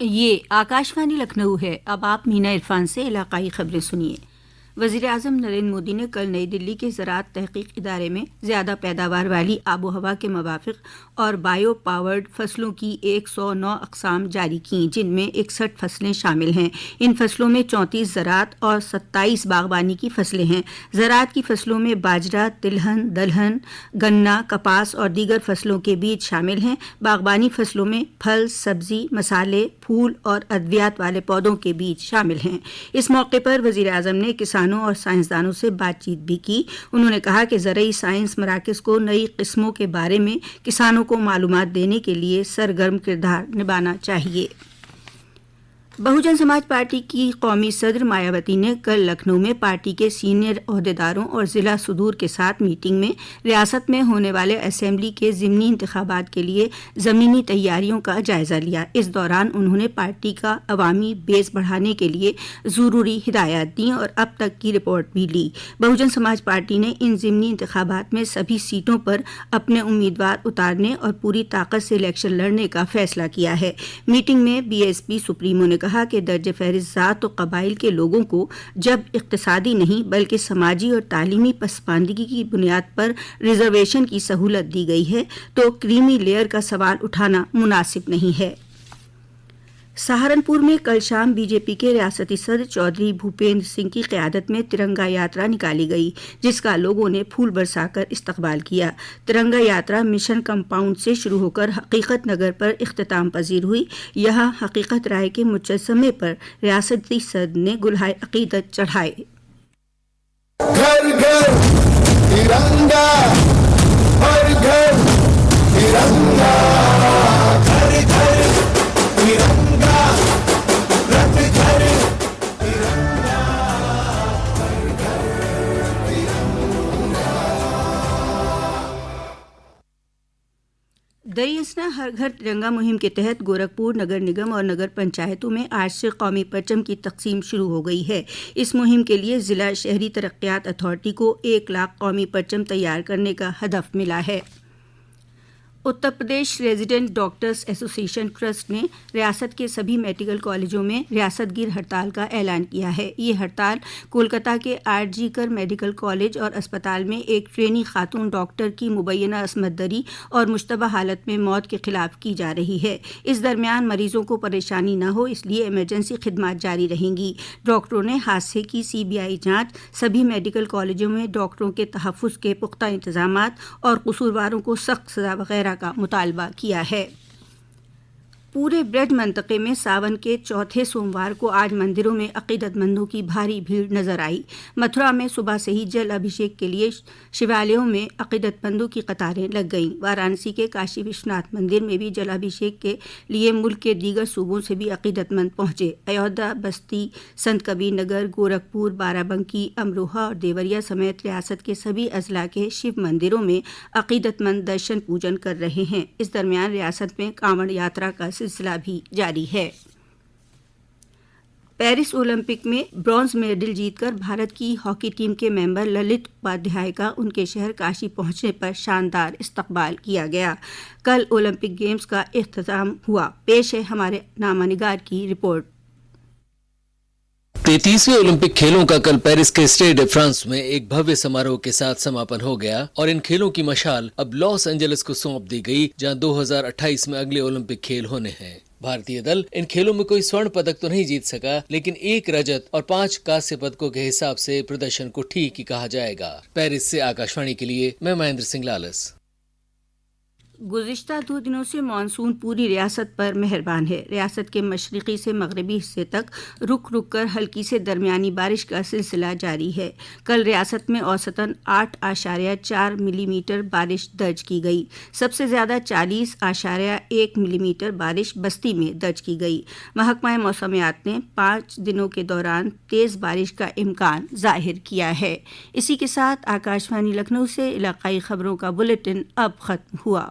یہ آکاشوانی لکھنؤ ہے۔ اب آپ مینا عرفان سے علاقائی خبریں سنیے۔ وزیر اعظم نریندر مودی نے کل نئی دلی کے زراعت تحقیق ادارے میں زیادہ پیداوار والی آب و ہوا کے موافق اور بایو پاورڈ فصلوں کی 109 اقسام جاری کیں، جن میں 61 فصلیں شامل ہیں۔ ان فصلوں میں 34 زراعت اور 27 باغبانی کی فصلیں ہیں۔ زراعت کی فصلوں میں باجرہ، تلہن، دلہن، گنا، کپاس اور دیگر فصلوں کے بیج شامل ہیں۔ باغبانی فصلوں میں پھل، سبزی، مسالے، پھول اور ادویات والے پودوں کے بیج شامل ہیں۔ اس موقع پر وزیر اعظم نے کسانوں اور سائنسدانوں سے بات چیت بھی کی۔ انہوں نے کہا کہ زرعی سائنس مراکز کو نئی قسموں کے بارے میں کسانوں کو معلومات دینے کے لیے سرگرم کردار نبھانا چاہیے۔ بہوجن سماج پارٹی کی قومی صدر مایاوتی نے کل لکھنؤ میں پارٹی کے سینئر عہدیداروں اور ضلع صدور کے ساتھ میٹنگ میں ریاست میں ہونے والے اسمبلی کے ضمنی انتخابات کے لیے زمینی تیاریوں کا جائزہ لیا۔ اس دوران انہوں نے پارٹی کا عوامی بیس بڑھانے کے لیے ضروری ہدایات دیں اور اب تک کی رپورٹ بھی لی۔ بہوجن سماج پارٹی نے ان ضمنی انتخابات میں سبھی سیٹوں پر اپنے امیدوار اتارنے اور پوری طاقت سے الیکشن لڑنے کا فیصلہ کیا ہے۔ میٹنگ میں بی ایس پی سپریمو نے کہا کہ درج فہرست ذات و قبائل کے لوگوں کو جب اقتصادی نہیں بلکہ سماجی اور تعلیمی پسماندگی کی بنیاد پر ریزرویشن کی سہولت دی گئی ہے تو کریمی لیئر کا سوال اٹھانا مناسب نہیں ہے۔ سہارنپور میں کل شام بی جے پی کے ریاستی صدر چودھری بھوپیندر سنگھ کی قیادت میں ترنگا یاترا نکالی گئی، جس کا لوگوں نے پھول برسا کر استقبال کیا۔ ترنگا یاترا مشن کمپاؤنڈ سے شروع ہو کر حقیقت نگر پر اختتام پذیر ہوئی۔ یہاں حقیقت رائے کے مجسمے پر ریاستی صدر نے گلہائے عقیدت چڑھائے۔ گھر گھر ترنگا، ہر گھر ترنگا، گھر گھر ترنگا۔ دریاسنا ہر گھر ترنگا مہم کے تحت گورکھپور نگر نگم اور نگر پنچایتوں میں آج سے قومی پرچم کی تقسیم شروع ہو گئی ہے۔ اس مہم کے لیے ضلع شہری ترقیات اتھارٹی کو 1 لاکھ قومی پرچم تیار کرنے کا ہدف ملا ہے۔ اتر پردیش ریزیڈنٹ ڈاکٹرز ایسوسی ایشن ٹرسٹ نے ریاست کے سبھی میڈیکل کالجوں میں ریاست گیر ہڑتال کا اعلان کیا ہے۔ یہ ہڑتال کولکتہ کے آر جی کر میڈیکل کالج اور اسپتال میں ایک ٹرینی خاتون ڈاکٹر کی مبینہ عصمت دری اور مشتبہ حالت میں موت کے خلاف کی جا رہی ہے۔ اس درمیان مریضوں کو پریشانی نہ ہو اس لیے ایمرجنسی خدمات جاری رہیں گی۔ ڈاکٹروں نے حادثے کی CBI جانچ، سبھی میڈیکل کالجوں میں ڈاکٹروں کے تحفظ کے پختہ انتظامات اور قصورواروں کو سخت سزا وغیرہ کا مطالبہ کیا ہے۔ پورے برج منطقے میں ساون کے چوتھے سوموار کو آج مندروں میں عقیدت مندوں کی بھاری بھیڑ نظر آئی۔ متھرا میں صبح سے ہی جل ابھیشیک کے لیے شیوالیوں میں عقیدت مندوں کی قطاریں لگ گئیں۔ وارانسی کے کاشی وشناتھ مندر میں بھی جل ابھیشیک کے لیے ملک کے دیگر صوبوں سے بھی عقیدت مند پہنچے۔ ایودھیا، بستی، سنت کبیر نگر، گورکھپور، بارہ بنکی، امروہہ اور دیوریا سمیت ریاست کے سبھی اضلاع کے شیو مندروں میں عقیدت مند درشن پوجن کر رہے ہیں۔ اس درمیان ریاست میں کانوڑ یاترا کا سلسلہ بھی جاری ہے۔ پیرس اولمپک میں برونز میڈل جیت کر بھارت کی ہاکی ٹیم کے ممبر للت اپادھیائے کا ان کے شہر کاشی پہنچنے پر شاندار استقبال کیا گیا۔ کل اولمپک گیمز کا اختتام ہوا۔ پیش ہے ہمارے نامہ نگار کی رپورٹ۔ 33ویں اولمپک کھیلوں کا کل پیرس کے اسٹیڈ ڈے فرانس میں ایک بھویہ سماروہ کے ساتھ سماپن ہو گیا اور ان کھیلوں کی مشال اب لاس اینجلس کو سونپ دی گئی، جہاں 2028 میں اگلے اولمپک کھیل ہونے ہیں۔ بھارتی دل ان کھیلوں میں کوئی سورن پدک تو نہیں جیت سکا، لیکن 1 رجت اور 5 کانسے پدکوں کے حساب سے پردرشن کو ٹھیک ہی کہا جائے گا۔ پیرس سے آکاشوانی کے لیے میں مہندر سنگھ لالس۔ گزشتہ 2 دنوں سے مانسون پوری ریاست پر مہربان ہے۔ ریاست کے مشرقی سے مغربی حصے تک رک رک کر ہلکی سے درمیانی بارش کا سلسلہ جاری ہے۔ کل ریاست میں اوسطاً 8.4 ملی میٹر بارش درج کی گئی۔ سب سے زیادہ 40.1 ملی میٹر بارش بستی میں درج کی گئی۔ محکمہ موسمیات نے 5 دنوں کے دوران تیز بارش کا امکان ظاہر کیا ہے۔ اسی کے ساتھ آکاشوانی لکھنؤ سے علاقائی خبروں کا بلیٹن اب ختم ہوا۔